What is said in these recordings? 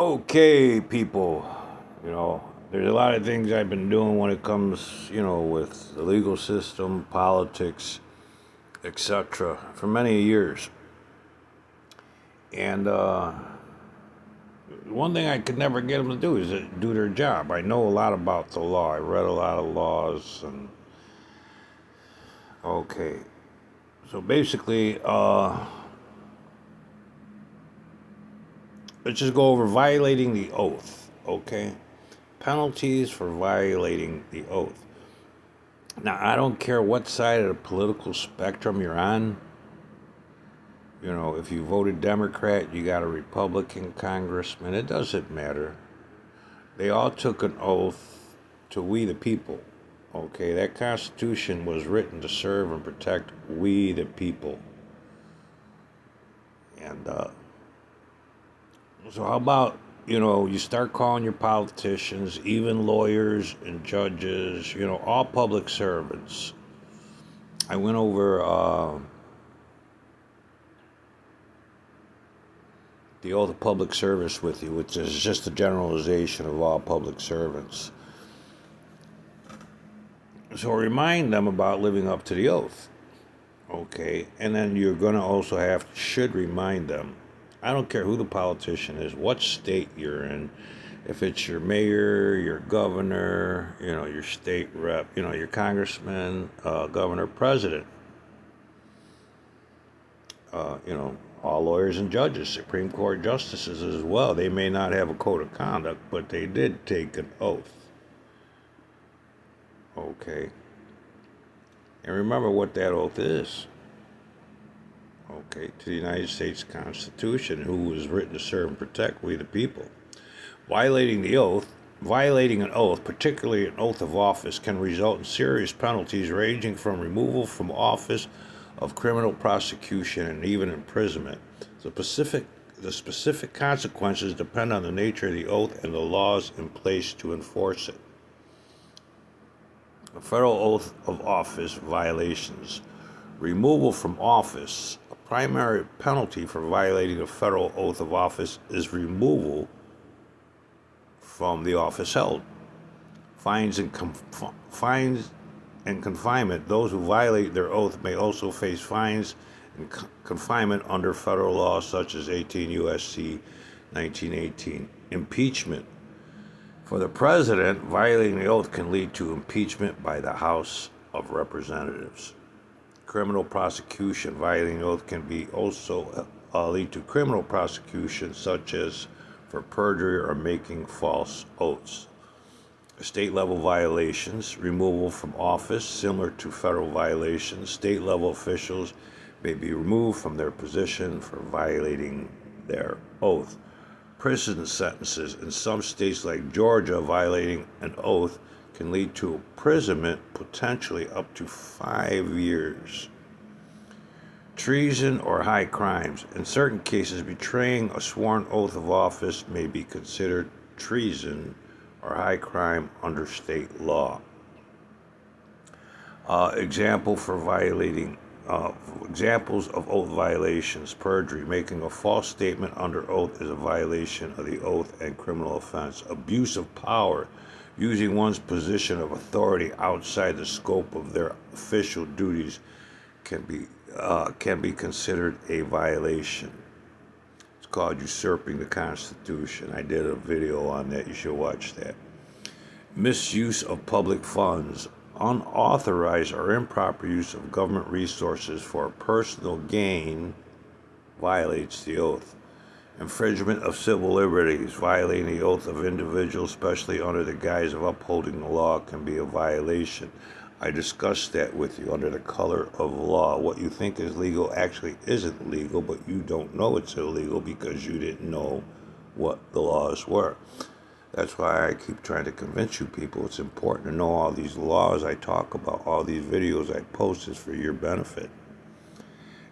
Okay, people, there's a lot of things I've been doing when it comes, with the legal system, politics, etc. for many years. And one thing I could never get them to do is do their job. I know a lot about the law. I read a lot of laws and okay. So basically, let's just go over violating the oath, okay? Penalties for violating the oath. Now, I don't care what side of the political spectrum you're on. If you voted Democrat, you got a Republican congressman. It doesn't matter. They all took an oath to we the people. Okay, that Constitution was written to serve and protect we the people. And so, how about you start calling your politicians, even lawyers and judges, all public servants. I went over the oath of public service with you, which is just a generalization of all public servants. So remind them about living up to the oath. Okay, and then you're going to should remind them. I don't care who the politician is, what state you're in, if it's your mayor, your governor, your state rep, your congressman, governor, president, all lawyers and judges, Supreme Court justices as well. They may not have a code of conduct, but they did take an oath. Okay. And remember what that oath is. Okay, to the United States Constitution, who was written to serve and protect we the people. Violating an oath, particularly an oath of office, can result in serious penalties ranging from removal from office of criminal prosecution and even imprisonment. The specific consequences depend on the nature of the oath and the laws in place to enforce it. A federal oath of office violations. Removal from office. A primary penalty for violating a federal oath of office is removal from the office held. Fines and confinement. Those who violate their oath may also face fines and confinement under federal law such as 18 U.S.C. 1918. Impeachment. For the president, violating the oath can lead to impeachment by the House of Representatives. Criminal prosecution. Violating the oath can be also lead to criminal prosecution, such as for perjury or making false oaths. State-level violations, removal from office, similar to federal violations. State-level officials may be removed from their position for violating their oath. Prison sentences. In some states like Georgia, violating an oath can lead to imprisonment, potentially up to 5 years. Treason or high crimes. In certain cases, betraying a sworn oath of office may be considered treason or high crime under state law. Examples of oath violations: perjury. Making a false statement under oath is a violation of the oath and criminal offense. Abuse of power. Using one's position of authority outside the scope of their official duties can be considered a violation. It's called usurping the Constitution. I did a video on that. You should watch that. Misuse of public funds. Unauthorized or improper use of government resources for personal gain violates the oath. Infringement of civil liberties. Violating the oath of individuals, especially under the guise of upholding the law, can be a violation. I discussed that with you under the color of law. What you think is legal actually isn't legal, but you don't know it's illegal because you didn't know what the laws were. That's why I keep trying to convince you people it's important to know all these laws I talk about, all these videos I post is for your benefit.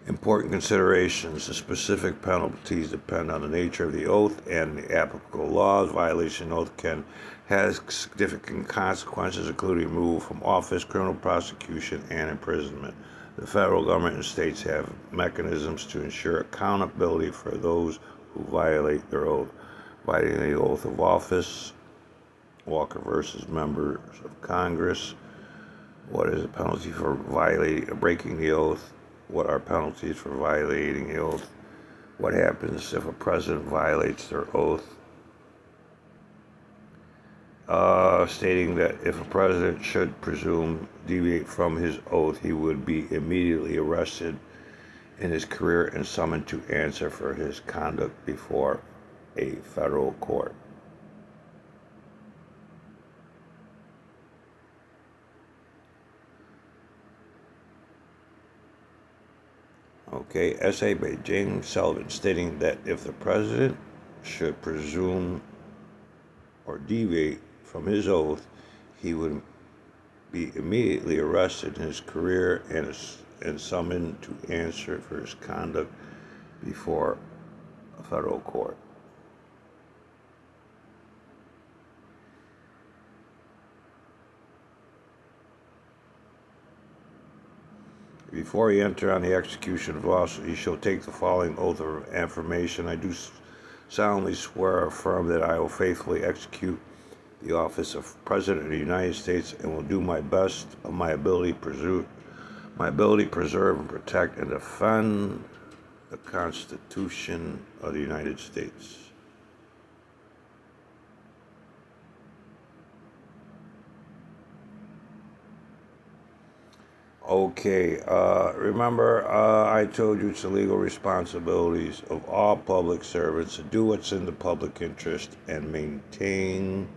Important considerations. The specific penalties depend on the nature of the oath and the applicable laws. Violation of oath has significant consequences, including removal from office, criminal prosecution, and imprisonment. The federal government and states have mechanisms to ensure accountability for those who violate their oath. Violating the oath of office. Walker versus members of Congress. What is the penalty for breaking the oath? What are penalties for violating the oath? What happens if a president violates their oath? Stating that if a president should deviate from his oath, he would be immediately arrested in his career and summoned to answer for his conduct before a federal court. Okay, essay by James Sullivan stating that if the president should presume or deviate from his oath, he would be immediately arrested in his career and summoned to answer for his conduct before a federal court. Before he enter on the execution of law, he shall take the following oath of affirmation. I do solemnly swear or affirm that I will faithfully execute the office of President of the United States and will do my best of my ability preserve and protect and defend the Constitution of the United States. Okay, remember I told you it's the legal responsibilities of all public servants to do what's in the public interest and maintain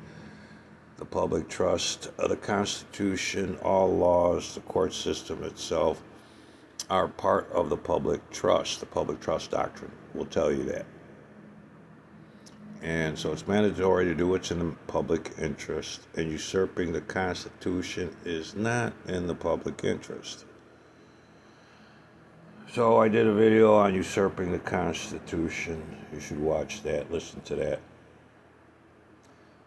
the public trust of the Constitution. All laws, the court system itself, are part of the public trust. The public trust doctrine will tell you that. And so it's mandatory to do what's in the public interest, and usurping the Constitution is not in the public interest. So I did a video on usurping the Constitution. You should watch that, listen to that.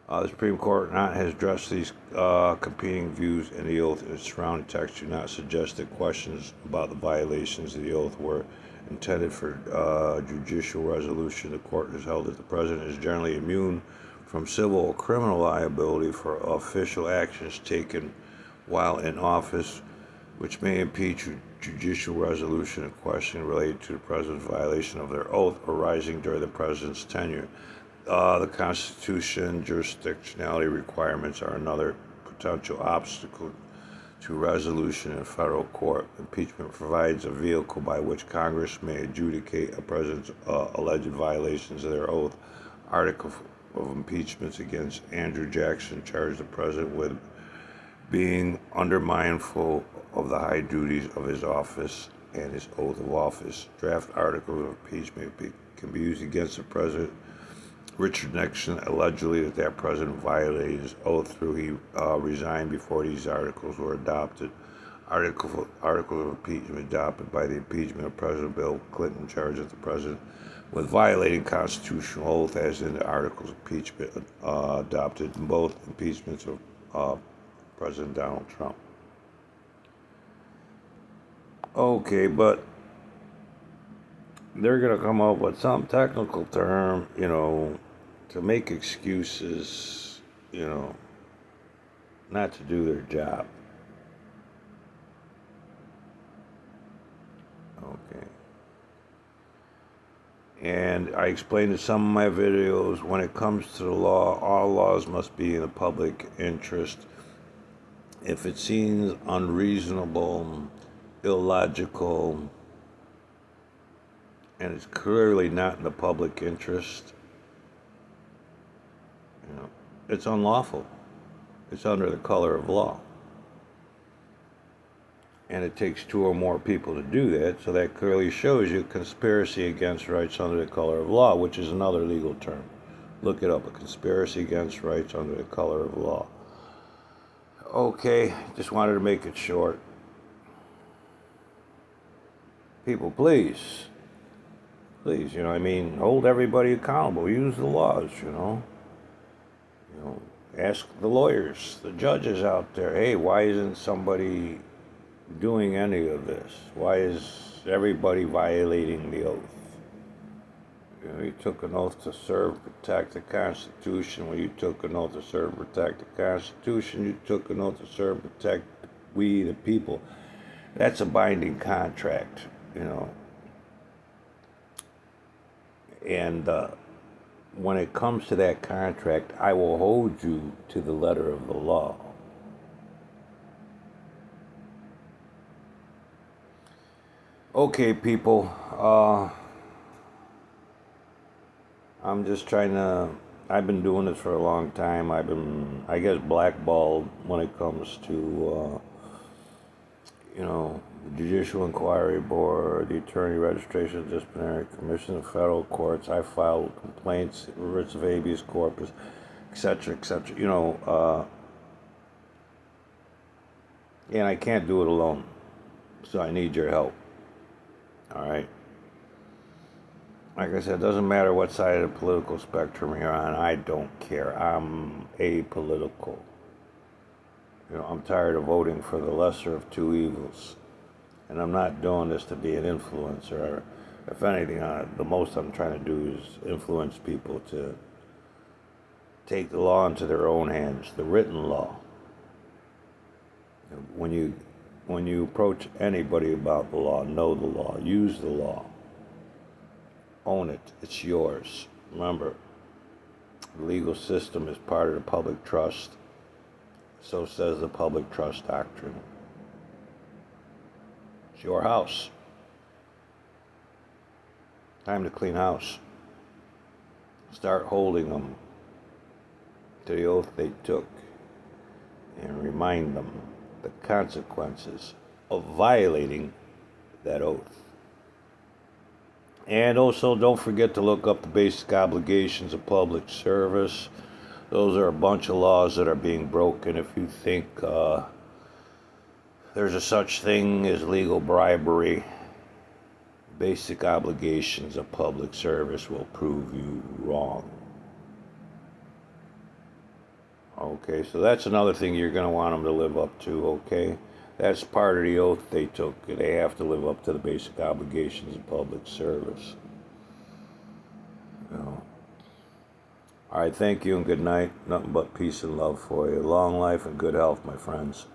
The Supreme Court has addressed these competing views in the oath, and its surrounding text do not suggest that questions about the violations of the oath were intended for judicial resolution. The court has held that the president is generally immune from civil or criminal liability for official actions taken while in office, which may impeach judicial resolution of questions related to the president's violation of their oath arising during the president's tenure. The Constitution jurisdictionality requirements are another potential obstacle to resolution in federal court. Impeachment provides a vehicle by which Congress may adjudicate a president's alleged violations of their oath. Article of impeachments against Andrew Jackson charged the president with being undermindful of the high duties of his office and his oath of office. Draft articles of impeachment can be used against the president. Richard Nixon allegedly that president violated his oath through he resigned before these articles were adopted. Articles of impeachment adopted by the impeachment of President Bill Clinton charges the president with violating constitutional oath, as in the articles of impeachment adopted in both impeachments of President Donald Trump. Okay, but they're going to come up with some technical term, to make excuses, not to do their job. Okay. And I explained in some of my videos, when it comes to the law, all laws must be in the public interest. If it seems unreasonable, illogical, and it's clearly not in the public interest, it's unlawful. It's under the color of law. And it takes two or more people to do that, so that clearly shows you conspiracy against rights under the color of law, which is another legal term. Look it up, a conspiracy against rights under the color of law. Okay, just wanted to make it short. People, please, hold everybody accountable. Use the laws, ask the lawyers, the judges out there, hey, why isn't somebody doing any of this? Why is everybody violating the oath? You took an oath to serve, protect the Constitution. When you took an oath to serve, protect the Constitution, you took an oath to serve, protect we, the people. That's a binding contract, And when it comes to that contract, I will hold you to the letter of the law. Okay, people. I'm just I've been doing this for a long time. I've been, I guess, blackballed when it comes to, the Judicial Inquiry Board, the Attorney Registration Disciplinary Commission, the federal courts. I filed complaints, writs of habeas corpus, etc., etc. And I can't do it alone. So I need your help. All right? Like I said, it doesn't matter what side of the political spectrum you're on. I don't care. I'm apolitical. I'm tired of voting for the lesser of two evils. And I'm not doing this to be an influencer. If anything, the most I'm trying to do is influence people to take the law into their own hands, the written law. When you approach anybody about the law, know the law, use the law. Own it. It's yours. Remember, the legal system is part of the public trust. So says the public trust doctrine. It's your house. Time to clean house. Start holding them to the oath they took and remind them the consequences of violating that oath. And also, don't forget to look up the basic obligations of public service. Those are a bunch of laws that are being broken. If you think there's a such thing as legal bribery, basic obligations of public service will prove you wrong. Okay, so that's another thing you're going to want them to live up to, okay? That's part of the oath they took. They have to live up to the basic obligations of public service. All right, thank you and good night. Nothing but peace and love for you. Long life and good health, my friends.